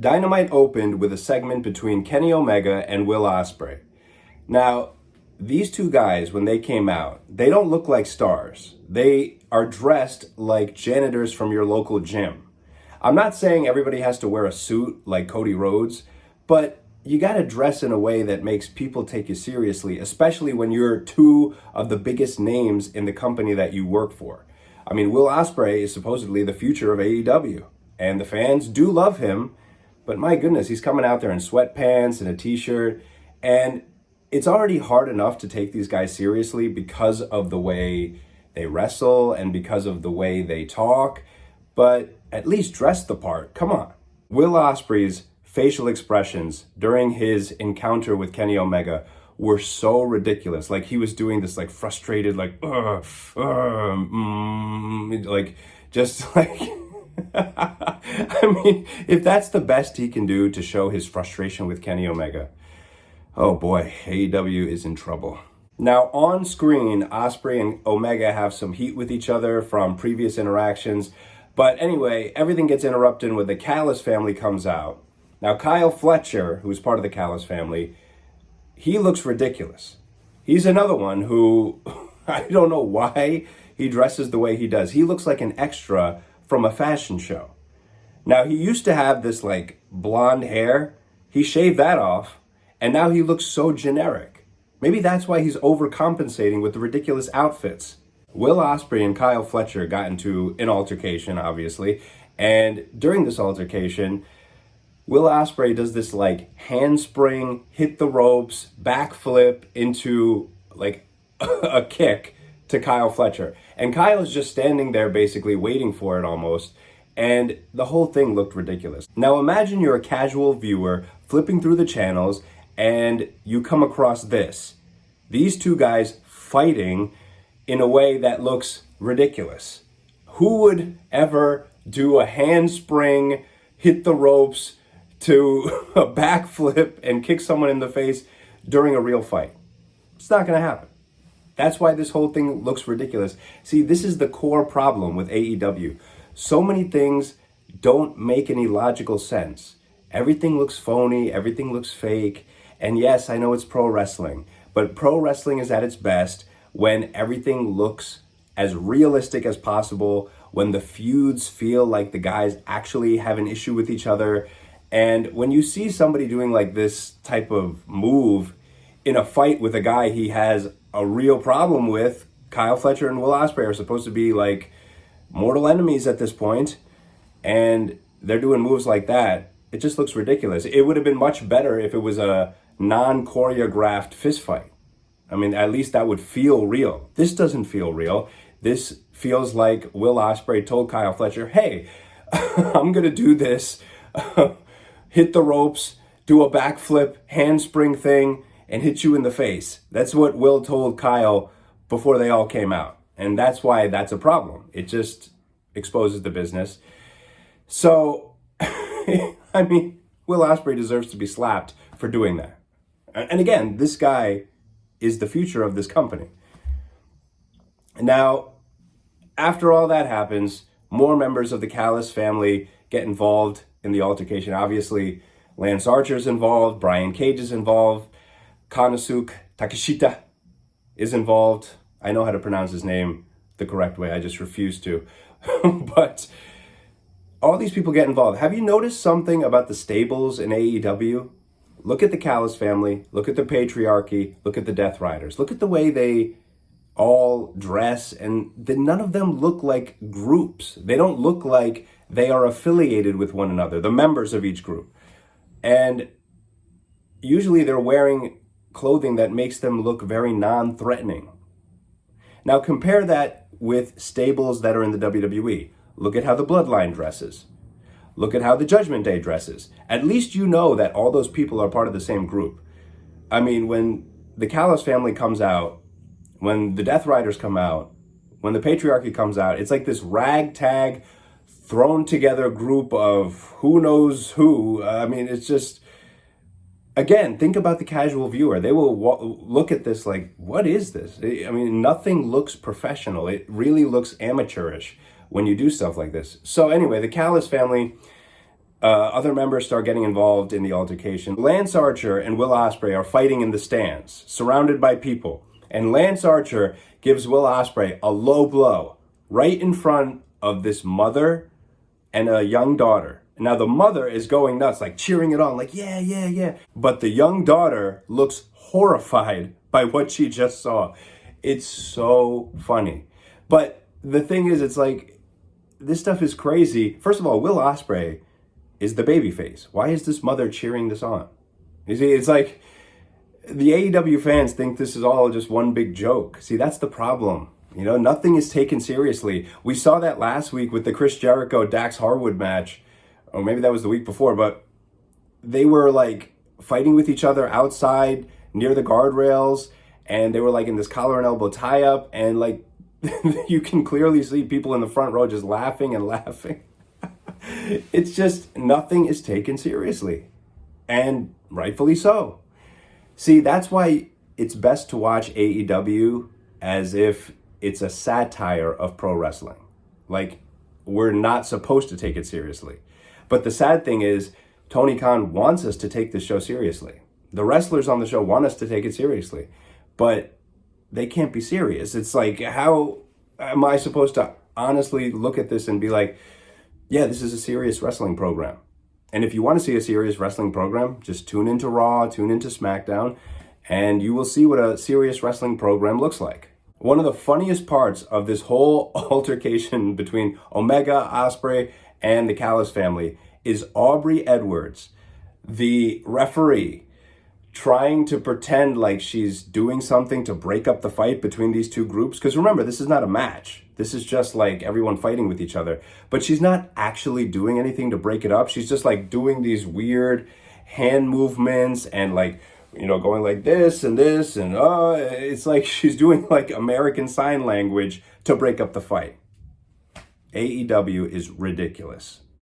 Dynamite opened with a segment between Kenny Omega and Will Ospreay. Now, these two guys, when they came out, they don't look like stars. They are dressed like janitors from your local gym. I'm not saying everybody has to wear a suit like Cody Rhodes, but you got to dress in a way that makes people take you seriously, especially when you're two of the biggest names in the company that you work for. I mean, Will Ospreay is supposedly the future of AEW, and the fans do love him, but my goodness, he's coming out there in sweatpants and a t-shirt, and it's already hard enough to take these guys seriously because of the way they wrestle and because of the way they talk, but at least dress the part. Come on. Will Ospreay's facial expressions during his encounter with Kenny Omega were so ridiculous. Like he was doing this like frustrated, like just like, I mean, if that's the best he can do to show his frustration with Kenny Omega, oh boy, AEW is in trouble. Now on screen, Ospreay and Omega have some heat with each other from previous interactions. But anyway, everything gets interrupted when the Callis family comes out. Now, Kyle Fletcher, who's part of the Callis family, he looks ridiculous. He's another one who, I don't know why he dresses the way he does. He looks like an extra from a fashion show. Now, he used to have this like blonde hair. He shaved that off, and now he looks so generic. Maybe that's why he's overcompensating with the ridiculous outfits. Will Ospreay and Kyle Fletcher got into an altercation, obviously, and during this altercation, Will Ospreay does this like handspring, hit the ropes, backflip into like a kick to Kyle Fletcher. And Kyle is just standing there basically waiting for it almost. And the whole thing looked ridiculous. Now imagine you're a casual viewer flipping through the channels and you come across this. These two guys fighting in a way that looks ridiculous. Who would ever do a handspring, hit the ropes, to a backflip and kick someone in the face during a real fight? It's not going to happen. That's why this whole thing looks ridiculous. See, this is the core problem with AEW. So many things don't make any logical sense. Everything looks phony, everything looks fake. And yes, I know it's pro wrestling, but pro wrestling is at its best when everything looks as realistic as possible, when the feuds feel like the guys actually have an issue with each other. And when you see somebody doing like this type of move in a fight with a guy he has a real problem with, Kyle Fletcher and Will Ospreay are supposed to be like mortal enemies at this point, and they're doing moves like that, it just looks ridiculous. It would have been much better if it was a non-choreographed fist fight. I mean, at least that would feel real. This doesn't feel real. This feels like Will Ospreay told Kyle Fletcher, hey, I'm going to do this, hit the ropes, do a backflip, handspring thing, and hit you in the face. That's what Will told Kyle before they all came out. And that's why that's a problem. It just exposes the business. So, I mean, Will Ospreay deserves to be slapped for doing that. And again, this guy is the future of this company. Now, after all that happens, more members of the Callis family get involved in the altercation. Obviously, Lance Archer's involved, Brian Cage is involved, Konosuke Takeshita is involved. I know how to pronounce his name the correct way, I just refuse to. But all these people get involved. Have you noticed something about the stables in AEW? Look at the Callis family, look at the patriarchy, look at the Death Riders. Look at the way they all dress, and none of them look like groups. They don't look like they are affiliated with one another, the members of each group. And usually they're wearing clothing that makes them look very non-threatening. Now compare that with stables that are in the WWE. Look at how the Bloodline dresses. Look at how the Judgment Day dresses. At least you know that all those people are part of the same group. I mean, when the Callis family comes out, when the Death Riders come out, when the patriarchy comes out, it's like this ragtag, thrown together group of who knows who. I mean, it's just, again, think about the casual viewer. They will look at this like, what is this? I mean, nothing looks professional. It really looks amateurish when you do stuff like this. So anyway, the Callis family, Other members start getting involved in the altercation. Lance Archer and Will Ospreay are fighting in the stands, surrounded by people. And Lance Archer gives Will Ospreay a low blow right in front of this mother and a young daughter. Now the mother is going nuts, like cheering it on, like, yeah, yeah, yeah. But the young daughter looks horrified by what she just saw. It's so funny. But the thing is, it's like, this stuff is crazy. First of all, Will Ospreay is the babyface. Why is this mother cheering this on? You see, it's like the AEW fans think this is all just one big joke. See, that's the problem. You know, nothing is taken seriously. We saw that last week with the Chris Jericho Dax Harwood match, or maybe that was the week before, but they were like fighting with each other outside near the guardrails, and they were like in this collar and elbow tie up, and like you can clearly see people in the front row just laughing and laughing. It's just nothing is taken seriously, and rightfully so. See, that's why it's best to watch AEW as if it's a satire of pro wrestling. Like, we're not supposed to take it seriously. But the sad thing is, Tony Khan wants us to take this show seriously. The wrestlers on the show want us to take it seriously, but they can't be serious. It's like, how am I supposed to honestly look at this and be like, yeah, this is a serious wrestling program? And if you want to see a serious wrestling program, just tune into Raw, tune into SmackDown, and you will see what a serious wrestling program looks like. One of the funniest parts of this whole altercation between Omega, Ospreay, and the Callis family is Aubrey Edwards, the referee, trying to pretend like she's doing something to break up the fight between these two groups. Because remember, this is not a match. This is just like everyone fighting with each other. But she's not actually doing anything to break it up. She's just like doing these weird hand movements and like, you know, going like this and it's like she's doing like American Sign Language to break up the fight. AEW is ridiculous.